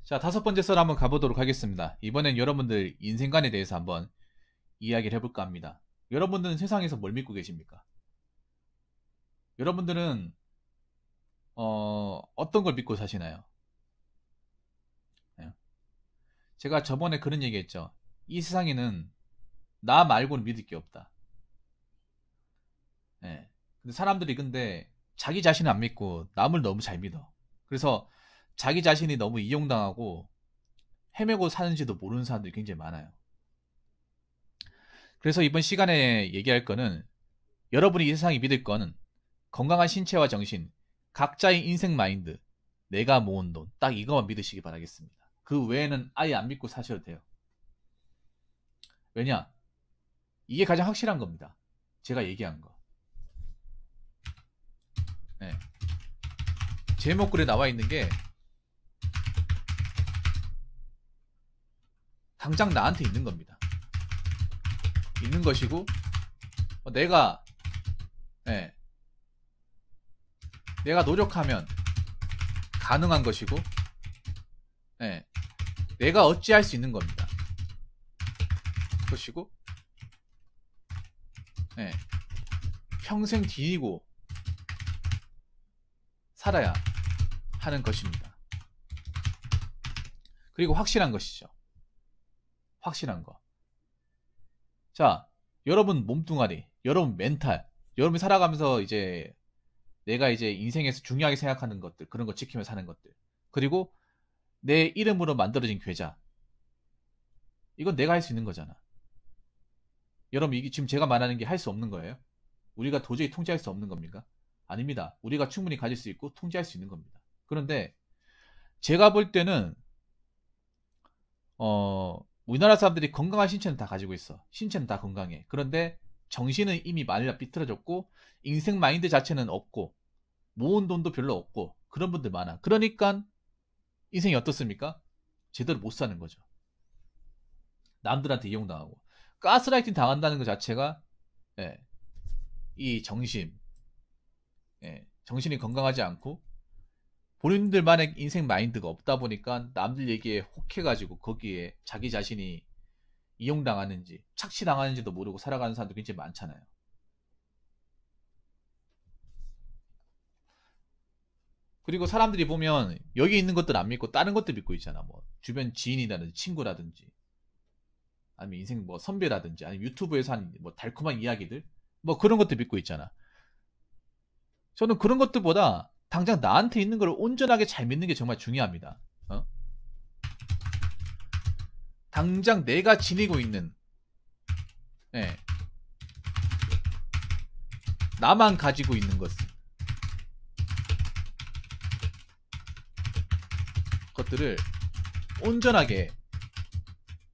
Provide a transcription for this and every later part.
자, 다섯 번째 썰 한번 가보도록 하겠습니다. 이번엔 여러분들 인생관에 대해서 한번 이야기를 해볼까 합니다. 여러분들은 세상에서 뭘 믿고 계십니까? 여러분들은 어떤 걸 믿고 사시나요? 예. 제가 저번에 그런 얘기 했죠. 이 세상에는 나 말고는 믿을 게 없다. 예. 근데 사람들이 자기 자신을 안 믿고 남을 너무 잘 믿어. 그래서 자기 자신이 너무 이용당하고 헤매고 사는지도 모르는 사람들이 굉장히 많아요. 그래서 이번 시간에 얘기할 거는 여러분이 이 세상에 믿을 거는 건강한 신체와 정신, 각자의 인생 마인드, 내가 모은 돈, 딱 이것만 믿으시기 바라겠습니다. 그 외에는 아예 안 믿고 사셔도 돼요. 왜냐? 이게 가장 확실한 겁니다. 제가 얘기한 거. 네. 제목글에 나와 있는 게 당장 나한테 있는 겁니다. 있는 것이고 내가 네, 내가 노력하면 가능한 것이고 네, 내가 어찌할 수 있는 겁니다. 것이고 네, 평생 뒤지고 살아야 하는 것입니다. 그리고 확실한 것이죠. 확실한 거. 자, 여러분 몸뚱아리, 여러분 멘탈, 여러분이 살아가면서 내가 인생에서 중요하게 생각하는 것들, 그런 거 지키며 사는 것들. 그리고 내 이름으로 만들어진 계좌. 이건 내가 할 수 있는 거잖아. 여러분, 이게 지금 제가 말하는 게 할 수 없는 거예요? 우리가 도저히 통제할 수 없는 겁니까? 아닙니다. 우리가 충분히 가질 수 있고 통제할 수 있는 겁니다. 그런데 제가 볼 때는 우리나라 사람들이 건강한 신체는 다 가지고 있어. 신체는 다 건강해. 그런데 정신은 이미 많이 삐뚤어졌고 인생 마인드 자체는 없고 모은 돈도 별로 없고 그런 분들 많아. 그러니까 인생이 어떻습니까? 제대로 못 사는 거죠. 남들한테 이용당하고 가스라이팅 당한다는 것 자체가 이 정신이 건강하지 않고 본인들만의 인생 마인드가 없다 보니까 남들 얘기에 혹해가지고 거기에 자기 자신이 이용당하는지 착취당하는지도 모르고 살아가는 사람도 굉장히 많잖아요. 그리고 사람들이 보면 여기 있는 것들 안 믿고 다른 것들 믿고 있잖아. 뭐 주변 지인이라든지 친구라든지 아니면 인생 뭐 선배라든지 아니면 유튜브에서 한 뭐 달콤한 이야기들 뭐 그런 것들 믿고 있잖아. 저는 그런 것들보다 당장 나한테 있는 걸 온전하게 잘 믿는 게 정말 중요합니다. 당장 내가 지니고 있는 나만 가지고 있는 것들을 온전하게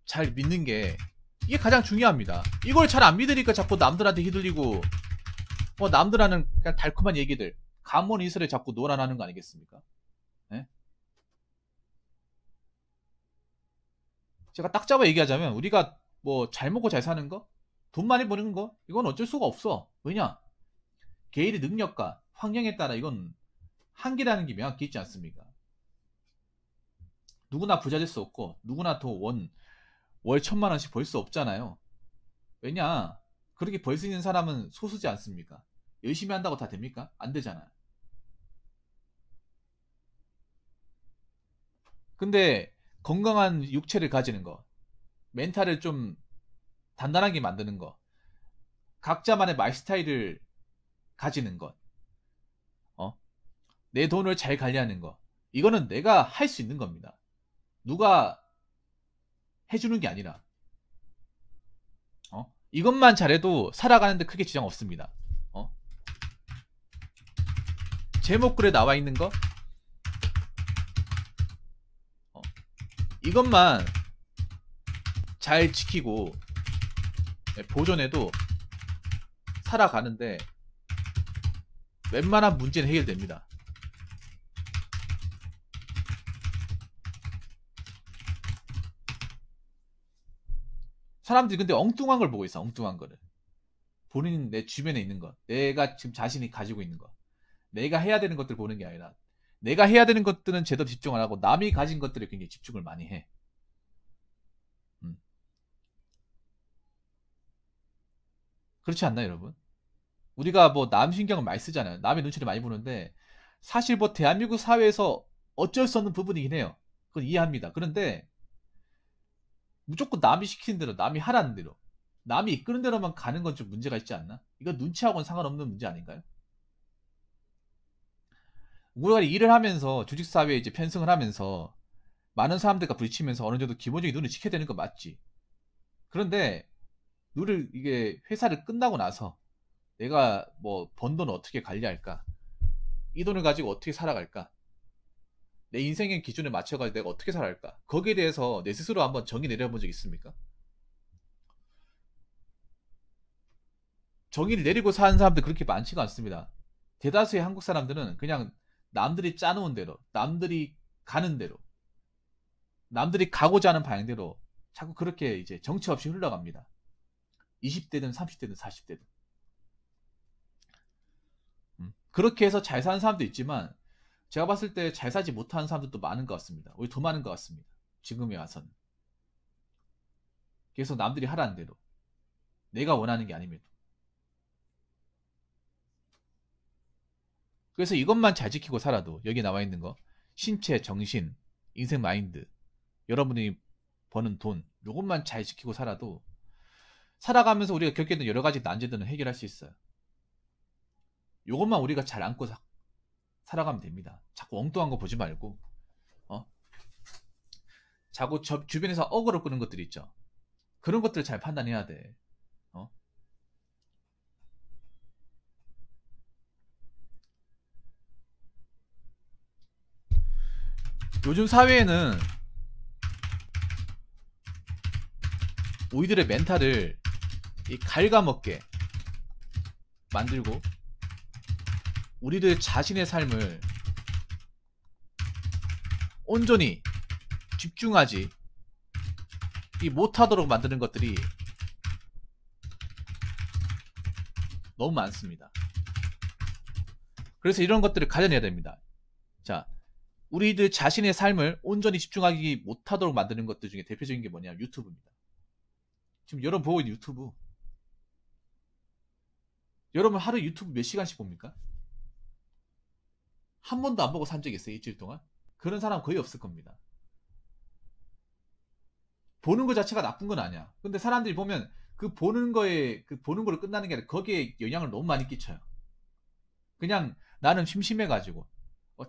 잘 믿는 게 이게 가장 중요합니다. 이걸 잘 안 믿으니까 자꾸 남들한테 휘둘리고 남들 하는 그냥 달콤한 얘기들 감언 이설에 자꾸 놀아나는 거 아니겠습니까? 네? 제가 딱 잡아 얘기하자면 우리가 뭐 잘 먹고 잘 사는 거, 돈 많이 버는 거 이건 어쩔 수가 없어. 왜냐? 개인의 능력과 환경에 따라 이건 한계라는 게 명확히 있지 않습니까? 누구나 부자 될 수 없고 누구나 월 1,000만 원씩 벌 수 없잖아요. 왜냐? 그렇게 벌 수 있는 사람은 소수지 않습니까? 열심히 한다고 다 됩니까? 안 되잖아요. 근데 건강한 육체를 가지는 거, 멘탈을 좀 단단하게 만드는 거, 각자만의 마이 스타일을 가지는 것, 내 돈을 잘 관리하는 거, 이거는 내가 할 수 있는 겁니다. 누가 해주는 게 아니라, 이것만 잘해도 살아가는데 크게 지장 없습니다. 제목글에 나와 있는 거, 이것만 잘 지키고 보존해도 살아가는데 웬만한 문제는 해결됩니다. 사람들이 근데 엉뚱한 걸 보고 있어. 엉뚱한 거를. 본인 내 주변에 있는 것, 내가 지금 자신이 가지고 있는 것, 내가 해야 되는 것들 보는 게 아니라 내가 해야 되는 것들은 제대로 집중 안 하고 남이 가진 것들에 굉장히 집중을 많이 해. 음. 그렇지 않나요, 여러분? 우리가 뭐 남 신경을 많이 쓰잖아요. 남의 눈치를 많이 보는데 사실 뭐 대한민국 사회에서 어쩔 수 없는 부분이긴 해요. 그건 이해합니다. 그런데 무조건 남이 시키는 대로, 남이 하라는 대로, 남이 이끄는 대로만 가는 건 좀 문제가 있지 않나? 이거 눈치하고는 상관없는 문제 아닌가요? 우리가 일을 하면서 조직사회에 이제 편승을 하면서 많은 사람들과 부딪히면서 어느 정도 기본적인 눈을 지켜야 되는 거 맞지. 그런데 눈을 이게 회사를 끝나고 나서 내가 뭐 번 돈을 어떻게 관리할까? 이 돈을 가지고 어떻게 살아갈까? 내 인생의 기준에 맞춰가지고 내가 어떻게 살아갈까? 거기에 대해서 내 스스로 한번 정의 내려본 적 있습니까? 정의를 내리고 사는 사람들 그렇게 많지가 않습니다. 대다수의 한국 사람들은 그냥 남들이 짜놓은 대로, 남들이 가는 대로, 남들이 가고자 하는 방향대로 자꾸 그렇게 이제 정처 없이 흘러갑니다. 20대든 30대든 40대든. 그렇게 해서 잘 사는 사람도 있지만 제가 봤을 때 잘 사지 못하는 사람들도 많은 것 같습니다. 오히려 더 많은 것 같습니다. 지금에 와서는. 계속 남들이 하라는 대로. 내가 원하는 게 아님에도. 그래서 이것만 잘 지키고 살아도 여기 나와 있는 거 신체, 정신, 인생 마인드, 여러분이 버는 돈 이것만 잘 지키고 살아도 살아가면서 우리가 겪게 된 여러 가지 난제들은 해결할 수 있어요. 이것만 우리가 잘 안고 살아가면 됩니다. 자꾸 엉뚱한 거 보지 말고 어? 자꾸 주변에서 어그로 끄는 것들 있죠. 그런 것들을 잘 판단해야 돼. 어? 요즘 사회에는 우리들의 멘탈을 갉아먹게 만들고 우리들 자신의 삶을 온전히 집중하지 못하도록 만드는 것들이 너무 많습니다. 그래서 이런 것들을 가려내야 됩니다. 자, 우리들 자신의 삶을 온전히 집중하기 못하도록 만드는 것들 중에 대표적인 게 뭐냐? 유튜브입니다. 지금 여러분 보고 있는 유튜브. 여러분 하루 유튜브 몇 시간씩 봅니까? 한 번도 안 보고 산 적 있어요? 일주일 동안? 그런 사람 거의 없을 겁니다. 보는 것 자체가 나쁜 건 아니야. 근데 사람들이 보면 그 보는 걸로 끝나는 게 아니라 거기에 영향을 너무 많이 끼쳐요. 그냥 나는 심심해가지고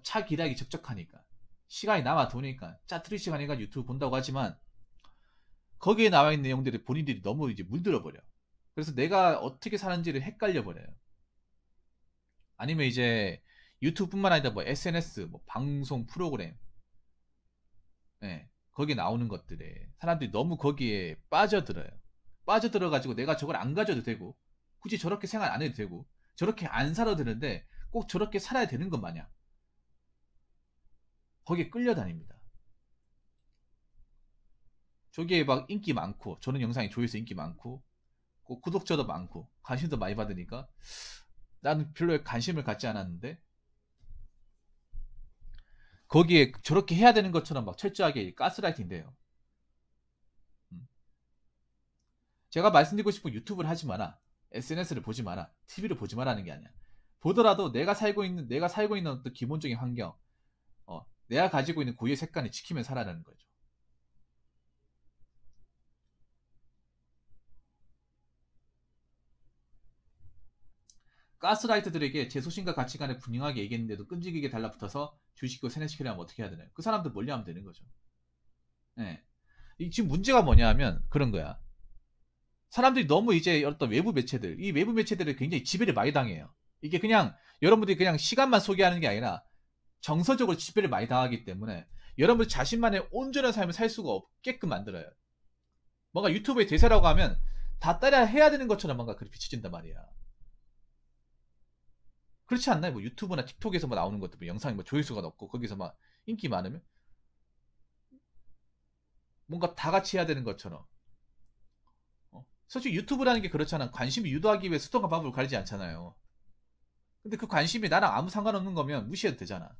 차 기다리기 적적하니까 시간이 남아 도니까 짜투리 시간 해가지고 유튜브 본다고 하지만 거기에 나와 있는 내용들이 본인들이 너무 이제 물들어 버려. 그래서 내가 어떻게 사는지를 헷갈려 버려요. 아니면 이제 유튜브뿐만 아니라 뭐 SNS, 뭐 방송 프로그램, 예, 거기에 나오는 것들에 사람들이 너무 거기에 빠져들어요. 빠져들어가지고 내가 저걸 안 가져도 되고 굳이 저렇게 생활 안 해도 되고 저렇게 안 살아도 되는데 꼭 저렇게 살아야 되는 것 마냥 거기에 끌려다닙니다. 저기에 막 인기 많고 저는 영상이 조회수 인기 많고 구독자도 많고 관심도 많이 받으니까 나는 별로 관심을 갖지 않았는데 거기에 저렇게 해야 되는 것처럼 막 철저하게 가스라이팅돼요. 제가 말씀드리고 싶은 유튜브를 하지 마라, SNS를 보지 마라, TV를 보지 마라는 게 아니야. 보더라도 내가 살고 있는 어떤 기본적인 환경, 내가 가지고 있는 고유의 색깔을 지키며 살아라는 거죠. 가스라이터들에게 제 소신과 가치관을 분명하게 얘기했는데도 끈질기게 달라붙어서 주식고 세뇌시키려면 어떻게 해야 되나요? 그 사람들 멀리하면 되는 거죠. 네. 지금 문제가 뭐냐 하면 그런 거야. 사람들이 너무 이제 어떤 이 외부 매체들을 굉장히 지배를 많이 당해요. 이게 그냥 여러분들이 그냥 시간만 소개하는 게 아니라 정서적으로 지배를 많이 당하기 때문에 여러분 자신만의 온전한 삶을 살 수가 없게끔 만들어요. 뭔가 유튜브의 대세라고 하면 다 따라 해야 되는 것처럼 뭔가 그렇게 비춰진단 말이야. 그렇지 않나요? 뭐 유튜브나 틱톡에서 뭐 나오는 것도 뭐 영상이 뭐 조회수가 높고 거기서 막 인기 많으면 뭔가 다 같이 해야 되는 것처럼. 솔직히 유튜브라는 게 그렇잖아. 관심을 유도하기 위해 수단과 방법을 가리지 않잖아요. 근데 그 관심이 나랑 아무 상관없는 거면 무시해도 되잖아.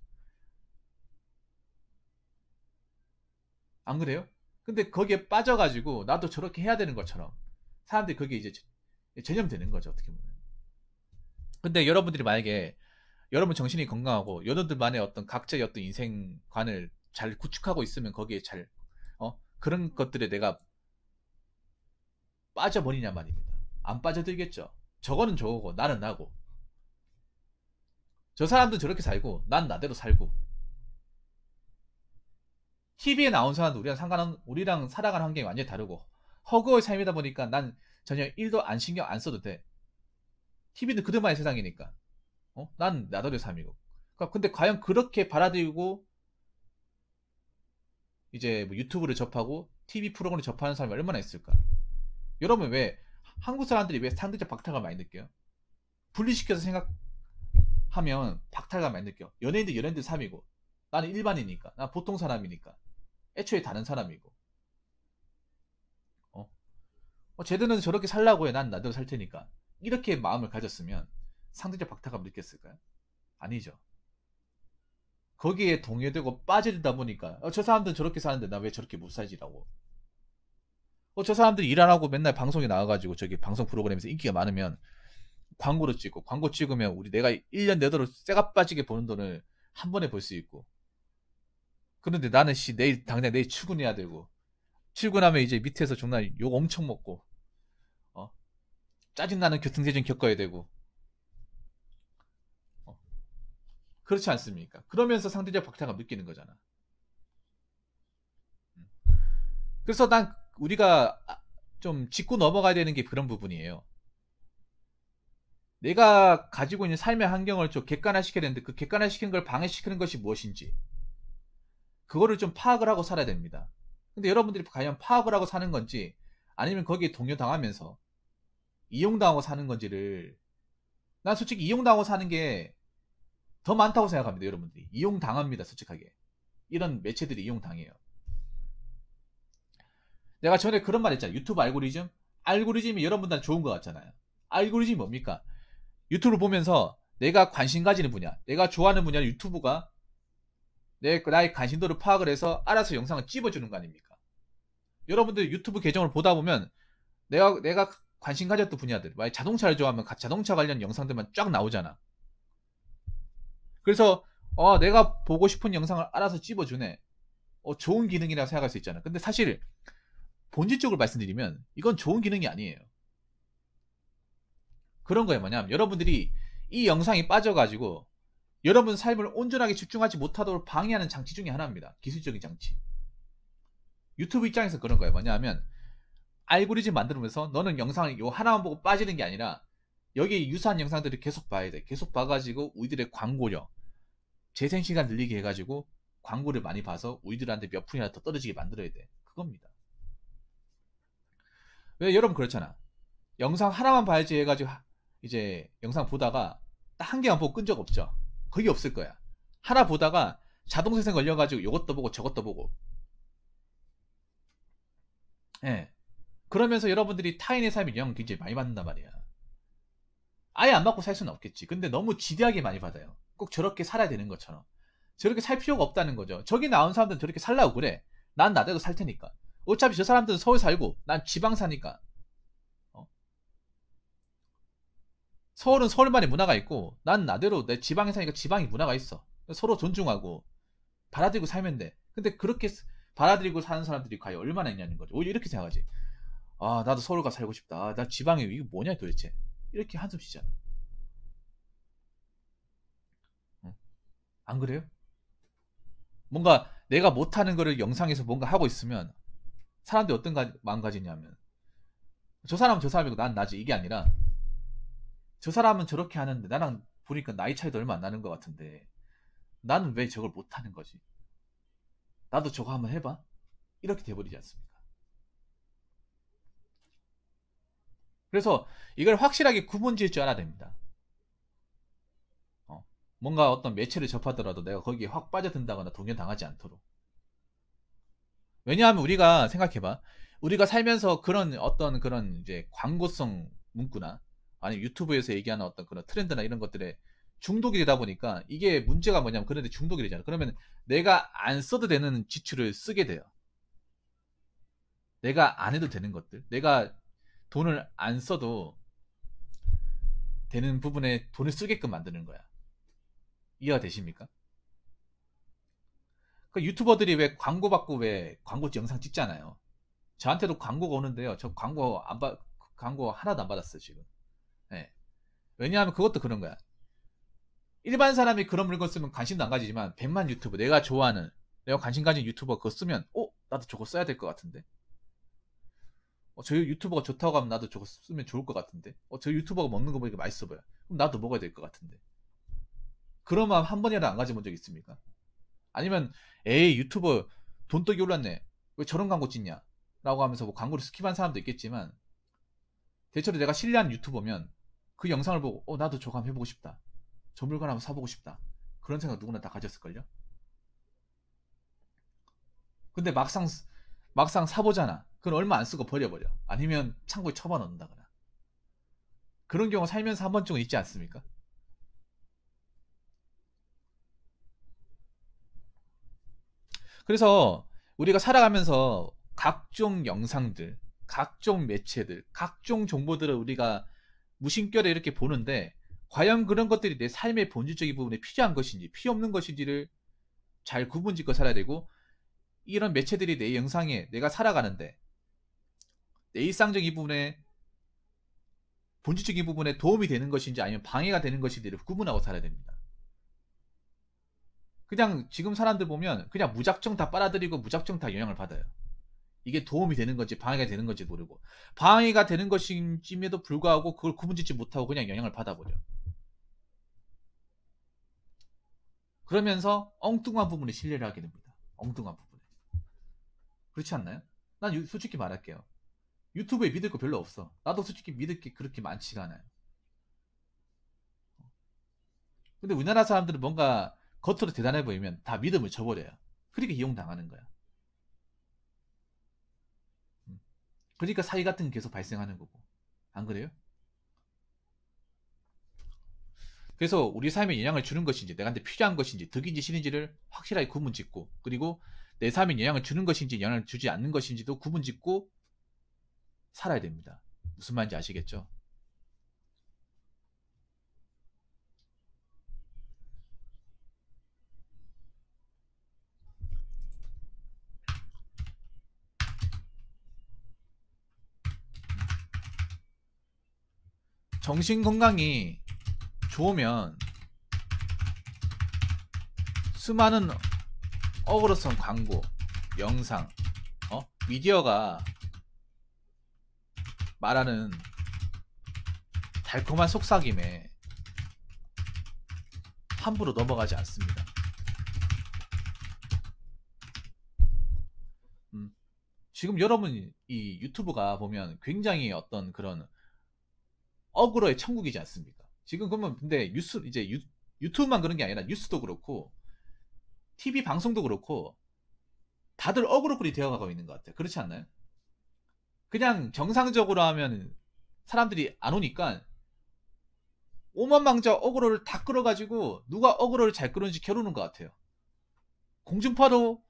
안 그래요? 근데 거기에 빠져가지고 나도 저렇게 해야 되는 것처럼 사람들이 그게 이제 전염되는 거죠, 어떻게 보면. 근데 여러분들이 만약에 여러분 정신이 건강하고 여러분들만의 어떤 각자의 어떤 인생관을 잘 구축하고 있으면 거기에 잘 그런 것들에 내가 빠져버리냐 말입니다. 안 빠져들겠죠. 저거는 저거고 나는 나고, 저 사람도 저렇게 살고 난 나대로 살고, TV에 나온 사람도 우리랑 살아가는 환경이 완전히 다르고, 허구의 삶이다 보니까 난 전혀 1도 안 신경 안 써도 돼. TV는 그들만의 세상이니까. 난 나더러 삶이고. 그러니까 근데 과연 그렇게 받아들이고 이제 뭐 유튜브를 접하고 TV 프로그램을 접하는 사람이 얼마나 있을까? 여러분, 왜 한국 사람들이 왜 상대적 박탈감 많이 느껴요? 분리시켜서 생각하면 박탈감 많이 느껴. 연예인들 연예인들 삶이고, 나는 일반이니까, 난 보통 사람이니까, 애초에 다른 사람이고, 어? 쟤들은 저렇게 살라고 해. 난 나대로 살 테니까. 이렇게 마음을 가졌으면 상대적 박탈감 느꼈을까요? 아니죠. 거기에 동요되고 빠져들다 보니까 저 사람들은 저렇게 사는데 나 왜 저렇게 못 살지라고. 저 사람들이 일 안 하고 맨날 방송에 나와가지고 저기 방송 프로그램에서 인기가 많으면 광고를 찍고, 광고 찍으면 내가 1년 내도록 쇠가 빠지게 버는 돈을 한 번에 벌 수 있고. 그런데 나는 당장 내일 출근해야 되고, 출근하면 이제 밑에서 존나 욕 엄청 먹고, 어? 짜증나는 교통체증 겪어야 되고, 어? 그렇지 않습니까? 그러면서 상대적 박탈감 느끼는 거잖아. 그래서 우리가 좀 짚고 넘어가야 되는 게 그런 부분이에요. 내가 가지고 있는 삶의 환경을 좀 객관화시켜야 되는데, 그 객관화시키는 걸 방해시키는 것이 무엇인지 그거를 좀 파악을 하고 살아야 됩니다. 근데 여러분들이 과연 파악을 하고 사는 건지, 아니면 거기에 동요당하면서 이용당하고 사는 건지를, 난 솔직히 이용당하고 사는 게 더 많다고 생각합니다. 여러분들이 이용당합니다. 솔직하게 이런 매체들이 이용당해요. 내가 전에 그런 말 했잖아요. 유튜브 알고리즘이 여러분들한테 좋은 것 같잖아요. 알고리즘이 뭡니까? 유튜브를 보면서 내가 관심 가지는 분야, 내가 좋아하는 분야를 유튜브가 나의 관심도를 파악을 해서 알아서 영상을 찝어주는 거 아닙니까? 여러분들 유튜브 계정을 보다 보면 내가 관심 가졌던 분야들, 만약 자동차를 좋아하면 자동차 관련 영상들만 쫙 나오잖아. 그래서 내가 보고 싶은 영상을 알아서 찝어주네. 좋은 기능이라고 생각할 수 있잖아. 근데 사실 본질적으로 말씀드리면 이건 좋은 기능이 아니에요. 그런 거예요. 뭐냐면 여러분들이 이 영상이 빠져가지고 여러분 삶을 온전하게 집중하지 못하도록 방해하는 장치 중에 하나입니다. 기술적인 장치. 유튜브 입장에서 그런 거예요. 뭐냐면 알고리즘 만들면서 너는 영상을 요 하나만 보고 빠지는 게 아니라 여기에 유사한 영상들을 계속 봐야 돼. 계속 봐가지고 우리들의 광고력, 재생시간 늘리게 해가지고 광고를 많이 봐서 우리들한테 몇 푼이나 더 떨어지게 만들어야 돼. 그겁니다. 왜 여러분 그렇잖아. 영상 하나만 봐야지 해가지고 이제 영상 보다가 딱 한 개만 보고 끈 적 없죠. 거의 없을 거야. 하나 보다가 자동생성 걸려가지고 이것도 보고 저것도 보고. 예. 그러면서 여러분들이 타인의 삶에 영향을 굉장히 많이 받는단 말이야. 아예 안 받고 살 수는 없겠지. 근데 너무 지대하게 많이 받아요. 꼭 저렇게 살아야 되는 것처럼. 저렇게 살 필요가 없다는 거죠. 저기 나온 사람들은 저렇게 살라고 그래. 난 나대로 살 테니까. 어차피 저 사람들은 서울 살고 난 지방 사니까. 서울은 서울만의 문화가 있고 난 나대로 내 지방에 사니까 지방의 문화가 있어. 서로 존중하고 받아들이고 살면 돼. 근데 그렇게 받아들이고 사는 사람들이 과연 얼마나 있냐는 거죠. 오히려 이렇게 생각하지. 나도 서울 가 살고 싶다. 나 지방에 이거 뭐냐 도대체. 이렇게 한숨 쉬잖아. 안 그래요? 뭔가 내가 못하는 거를 영상에서 뭔가 하고 있으면 사람들이 어떤 마음 가지냐면, 저 사람은 저 사람이고 난 나지, 이게 아니라 저 사람은 저렇게 하는데 나랑 보니까 나이 차이도 얼마 안 나는 것 같은데 나는 왜 저걸 못하는 거지? 나도 저거 한번 해봐? 이렇게 돼버리지 않습니까? 그래서 이걸 확실하게 구분 지을 줄 알아야 됩니다. 뭔가 어떤 매체를 접하더라도 내가 거기에 확 빠져든다거나 동요당하지 않도록. 왜냐하면 우리가 생각해봐. 우리가 살면서 그런 이제 광고성 문구나 아니면 유튜브에서 얘기하는 어떤 그런 트렌드나 이런 것들에 중독이 되다 보니까 이게 문제가 뭐냐면, 그런데 중독이 되잖아. 그러면 내가 안 써도 되는 지출을 쓰게 돼요. 내가 안 해도 되는 것들, 내가 돈을 안 써도 되는 부분에 돈을 쓰게끔 만드는 거야. 이해가 되십니까? 그 유튜버들이 왜 광고 받고 왜 광고 영상 찍잖아요. 저한테도 광고가 오는데요. 저 광고 하나도 안 받았어요, 지금. 네. 왜냐하면 그것도 그런 거야. 일반 사람이 그런 물건 쓰면 관심도 안 가지지만 100만 유튜버, 내가 좋아하는, 내가 관심 가진 유튜버 그거 쓰면 나도 저거 써야 될 것 같은데. 저 유튜버가 좋다고 하면 나도 저거 쓰면 좋을 것 같은데. 저 유튜버가 먹는 거 보니까 맛있어 보여. 그럼 나도 먹어야 될 것 같은데. 그런 마음 한 번이라도 안 가져본 적 있습니까? 아니면 에이 유튜버 돈떡이 올랐네. 왜 저런 광고 찍냐? 라고 하면서 뭐 광고를 스킵한 사람도 있겠지만 대체로 내가 신뢰하는 유튜버면 그 영상을 보고 나도 저거 한번 해보고 싶다. 저 물건 한번 사보고 싶다. 그런 생각 누구나 다 가졌을걸요? 근데 막상 사보잖아. 그건 얼마 안 쓰고 버려버려. 아니면 창고에 처박아놓는다거나. 그런 경우 살면서 한 번쯤은 있지 않습니까? 그래서 우리가 살아가면서 각종 영상들, 각종 매체들, 각종 정보들을 우리가 무심결에 이렇게 보는데 과연 그런 것들이 내 삶의 본질적인 부분에 필요한 것인지 필요 없는 것인지를 잘 구분짓고 살아야 되고, 이런 매체들이 내 영상에 내가 살아가는데 내 일상적인 부분에 본질적인 부분에 도움이 되는 것인지 아니면 방해가 되는 것인지를 구분하고 살아야 됩니다. 그냥 지금 사람들 보면 그냥 무작정 다 빨아들이고 무작정 다 영향을 받아요. 이게 도움이 되는 건지 방해가 되는 건지 모르고, 방해가 되는 것임에도 불구하고 그걸 구분짓지 못하고 그냥 영향을 받아버려. 그러면서 엉뚱한 부분에 신뢰를 하게 됩니다. 엉뚱한 부분에. 그렇지 않나요? 난 솔직히 말할게요. 유튜브에 믿을 거 별로 없어. 나도 솔직히 믿을 게 그렇게 많지가 않아요. 근데 우리나라 사람들은 뭔가 겉으로 대단해 보이면 다 믿음을 저버려요. 그러니까 이용당하는 거야. 그러니까 사기 같은 게 계속 발생하는 거고. 안 그래요? 그래서 우리 삶에 영향을 주는 것인지 내가 한테 필요한 것인지 덕인지 실인지를 확실하게 구분짓고, 그리고 내 삶에 영향을 주는 것인지 영향을 주지 않는 것인지도 구분짓고 살아야 됩니다. 무슨 말인지 아시겠죠? 정신 건강이 좋으면 수많은 어그로성 광고, 영상, 미디어가 말하는 달콤한 속삭임에 함부로 넘어가지 않습니다. 지금 여러분 이 유튜브가 보면 굉장히 어떤 그런 어그로의 천국이지 않습니까? 지금 그러면 근데 유튜브만 그런 게 아니라 뉴스도 그렇고 TV 방송도 그렇고 다들 어그로꿀이 되어가고 있는 것 같아요. 그렇지 않나요? 그냥 정상적으로 하면 사람들이 안 오니까 오만망자 어그로를 다 끌어가지고 누가 어그로를 잘 끌었는지 겨루는 것 같아요. 공중파도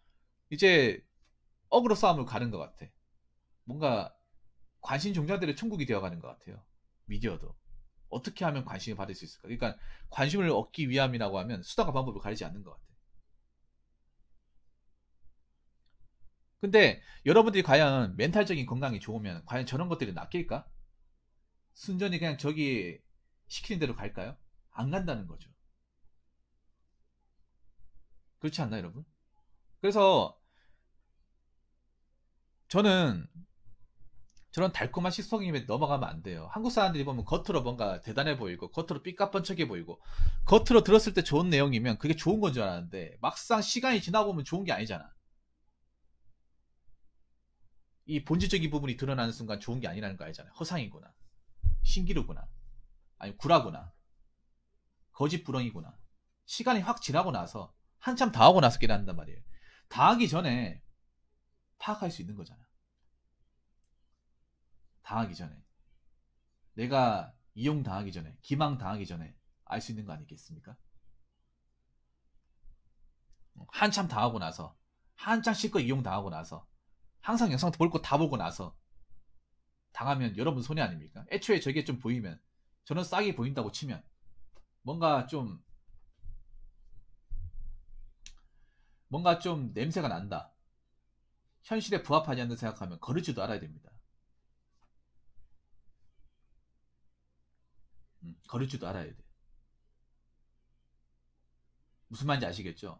이제 어그로 싸움을 가는 것 같아. 뭔가 관심 종자들의 천국이 되어가는 것 같아요. 미디어도. 어떻게 하면 관심을 받을 수 있을까? 그러니까 관심을 얻기 위함이라고 하면 수단과 방법을 가리지 않는 것 같아요. 근데 여러분들이 과연 멘탈적인 건강이 좋으면 과연 저런 것들이 낚일까? 순전히 그냥 저기 시키는 대로 갈까요? 안 간다는 거죠. 그렇지 않나요, 여러분? 그래서 저는 저런 달콤한 식성임에 넘어가면 안 돼요. 한국 사람들이 보면 겉으로 뭔가 대단해 보이고 겉으로 삐까뻔쩍해 보이고 겉으로 들었을 때 좋은 내용이면 그게 좋은 건 줄 알았는데 막상 시간이 지나보면 좋은 게 아니잖아. 이 본질적인 부분이 드러나는 순간 좋은 게 아니라는 거 알잖아요. 허상이구나, 신기루구나, 아니 구라구나, 거짓부렁이구나. 시간이 확 지나고 나서 한참 다 하고 나서 깨닫는단 말이에요. 다 하기 전에 파악할 수 있는 거잖아. 다 하기 전에, 내가 이용당하기 전에, 기망당하기 전에 알 수 있는 거 아니겠습니까? 한참 당하고 나서, 한참 실컷 이용당하고 나서, 항상 영상 볼 거 다 보고 나서 당하면 여러분 손해 아닙니까? 애초에 저게 좀 보이면, 저는 싹이 보인다고 치면 뭔가 좀 냄새가 난다, 현실에 부합하지 않는다 생각하면 거르지도 알아야 됩니다. 거르지도 알아야 돼. 무슨 말인지 아시겠죠?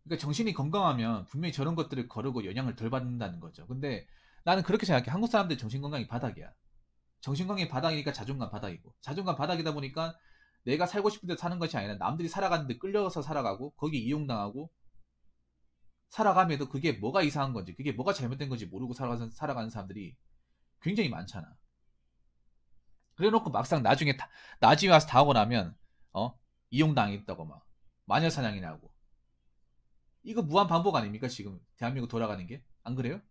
그러니까 정신이 건강하면 분명히 저런 것들을 거르고 영향을 덜 받는다는 거죠. 근데 나는 그렇게 생각해. 한국 사람들 정신 건강이 바닥이야. 정신 건강이 바닥이니까 자존감 바닥이고, 자존감 바닥이다 보니까 내가 살고 싶은 데 사는 것이 아니라 남들이 살아가는데 끌려서 살아가고, 거기 이용당하고 살아가면도 그게 뭐가 이상한 건지, 그게 뭐가 잘못된 건지 모르고 살아가는 사람들이 굉장히 많잖아. 그래 놓고 막상 나중에 와서 다 하고 나면, 어? 이용당했다고 막 마녀 사냥이라고. 이거 무한 반복 아닙니까? 지금 대한민국 돌아가는 게 안 그래요?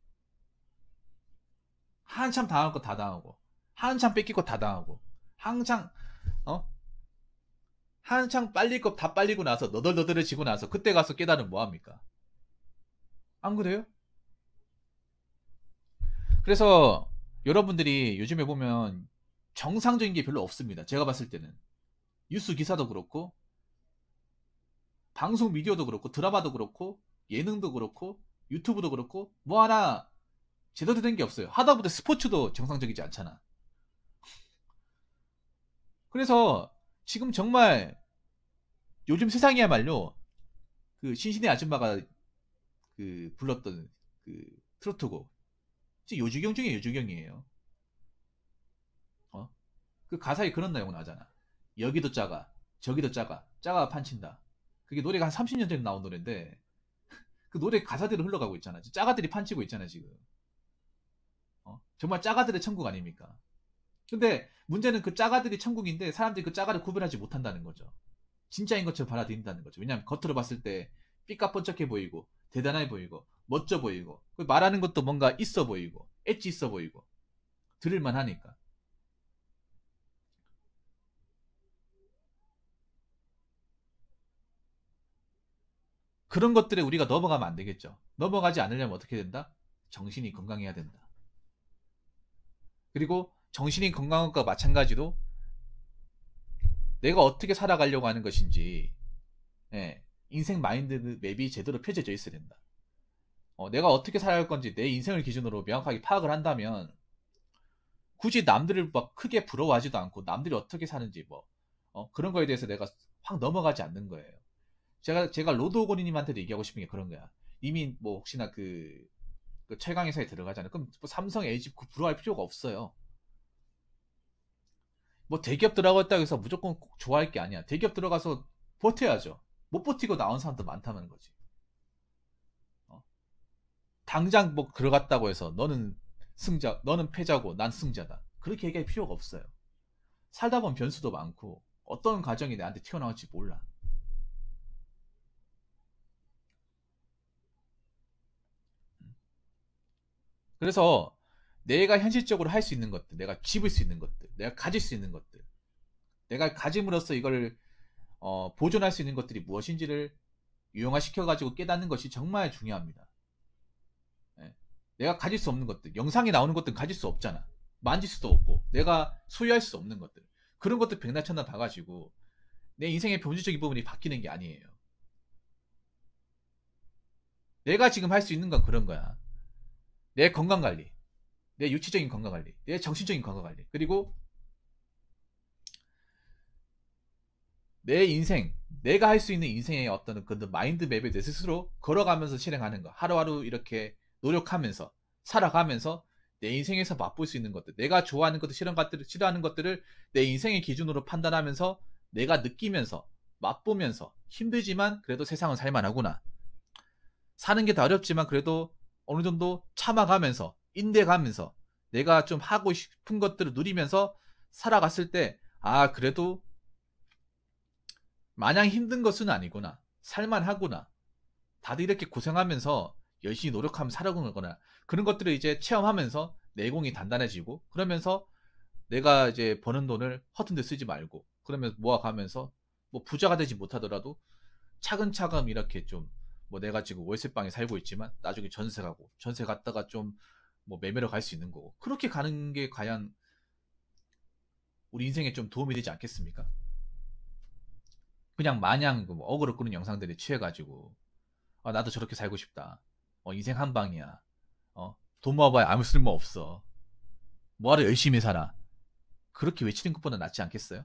한참 당할 거 다 당하고, 한참 뺏길 거 다 당하고, 한창 어 한창 빨릴 거 다 빨리고 나서 너덜너덜해지고 나서 그때 가서 깨달으면 뭐합니까? 안 그래요? 그래서 여러분들이 요즘에 보면 정상적인 게 별로 없습니다. 제가 봤을 때는 뉴스 기사도 그렇고, 방송 미디어도 그렇고, 드라마도 그렇고, 예능도 그렇고, 유튜브도 그렇고, 뭐 하나 제대로 된 게 없어요. 하다못해 스포츠도 정상적이지 않잖아. 그래서 지금 정말 요즘 세상이야말로 그 신신의 아줌마가 그 불렀던 그 트로트곡, 진짜 요주경 중에 요주경이에요. 어? 그 가사에 그런 내용 나잖아. 여기도 작아, 저기도 작아, 작아가 판친다. 그게 노래가 한 30년 전에 나온 노래인데 그 노래 가사대로 흘러가고 있잖아. 짜가들이 판치고 있잖아 지금. 정말 짜가들의 천국 아닙니까? 근데 문제는 그 짜가들이 천국인데 사람들이 그 짜가를 구별하지 못한다는 거죠. 진짜인 것처럼 받아들인다는 거죠. 왜냐하면 겉으로 봤을 때 삐까뻔쩍해 보이고, 대단해 보이고, 멋져 보이고, 말하는 것도 뭔가 있어 보이고, 엣지 있어 보이고, 들을만 하니까. 그런 것들에 우리가 넘어가면 안 되겠죠. 넘어가지 않으려면 어떻게 된다? 정신이 건강해야 된다. 그리고 정신이 건강한 것과 마찬가지로 내가 어떻게 살아가려고 하는 것인지, 예, 인생 마인드 맵이 제대로 펴져져 있어야 된다. 내가 어떻게 살아갈 건지 내 인생을 기준으로 명확하게 파악을 한다면 굳이 남들을 막 크게 부러워하지도 않고 남들이 어떻게 사는지 뭐 그런 거에 대해서 내가 확 넘어가지 않는 거예요. 제가 로드오고니님한테도 얘기하고 싶은 게 그런 거야. 이미 뭐 혹시나 그 최강 회사에 들어가잖아요. 그럼 뭐 삼성, LG 부러워할 필요가 없어요. 뭐 대기업 들어갔다고 해서 무조건 꼭 좋아할 게 아니야. 대기업 들어가서 버텨야죠. 못 버티고 나온 사람도 많다는 거지. 어? 당장 뭐 들어갔다고 해서 너는 패자고 난 승자다. 그렇게 얘기할 필요가 없어요. 살다 보면 변수도 많고 어떤 과정이 나한테 튀어나올지 몰라. 그래서 내가 현실적으로 할 수 있는 것들, 내가 집을 수 있는 것들, 내가 가질 수 있는 것들, 내가 가짐으로써 이걸 보존할 수 있는 것들이 무엇인지를 유용화시켜가지고 깨닫는 것이 정말 중요합니다. 예. 내가 가질 수 없는 것들, 영상에 나오는 것들은 가질 수 없잖아. 만질 수도 없고, 내가 소유할 수 없는 것들. 그런 것들 백날천날 봐가지고 내 인생의 본질적인 부분이 바뀌는 게 아니에요. 내가 지금 할 수 있는 건 그런 거야. 내 건강관리, 내 육체적인 건강관리, 내 정신적인 건강관리, 그리고 내 인생, 내가 할 수 있는 인생의 어떤 그 마인드맵에 내 스스로 걸어가면서 실행하는 거. 하루하루 이렇게 노력하면서, 살아가면서 내 인생에서 맛볼 수 있는 것들, 내가 좋아하는 것들, 싫어하는 것들을 내 인생의 기준으로 판단하면서 내가 느끼면서, 맛보면서, 힘들지만 그래도 세상은 살만하구나. 사는 게 더 어렵지만 그래도 어느 정도 참아가면서, 인내가면서, 내가 좀 하고 싶은 것들을 누리면서 살아갔을 때, 아, 그래도 마냥 힘든 것은 아니구나. 살만하구나. 다들 이렇게 고생하면서 열심히 노력하면 살아가는 거나 그런 것들을 이제 체험하면서 내공이 단단해지고, 그러면서 내가 이제 버는 돈을 허튼 데 쓰지 말고 그러면서 모아가면서 뭐 부자가 되지 못하더라도 차근차근 이렇게 좀 뭐 내가 지금 월세방에 살고 있지만 나중에 전세 가고 전세 갔다가 좀 뭐 매매로 갈 수 있는 거고 그렇게 가는 게 과연 우리 인생에 좀 도움이 되지 않겠습니까? 그냥 마냥 그 뭐 어그로 끄는 영상들에 취해가지고 아, 나도 저렇게 살고 싶다. 인생 한 방이야. 돈 모아봐야 아무 쓸모 없어. 뭐하러 열심히 살아. 그렇게 외치는 것보다 낫지 않겠어요?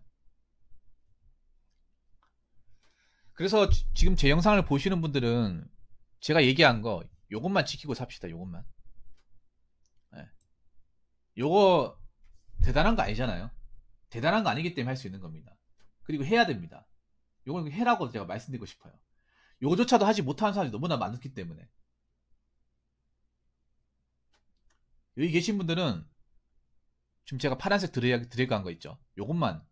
그래서 지금 제 영상을 보시는 분들은 제가 얘기한 거 요것만 지키고 삽시다. 요것만. 예. 요거 대단한 거 아니잖아요. 대단한 거 아니기 때문에 할 수 있는 겁니다. 그리고 해야 됩니다. 요건 해라고 제가 말씀드리고 싶어요. 요거조차도 하지 못하는 사람이 너무나 많기 때문에. 여기 계신 분들은 지금 제가 파란색 드래그 한 거 있죠. 요것만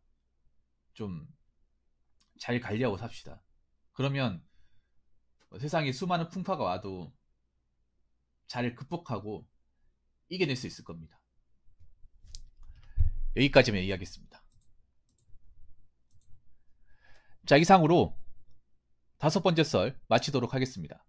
좀 잘 관리하고 삽시다. 그러면 세상에 수많은 풍파가 와도 잘 극복하고 이겨낼 수 있을 겁니다. 여기까지만 얘기하겠습니다. 자, 이상으로 5번째 썰 마치도록 하겠습니다.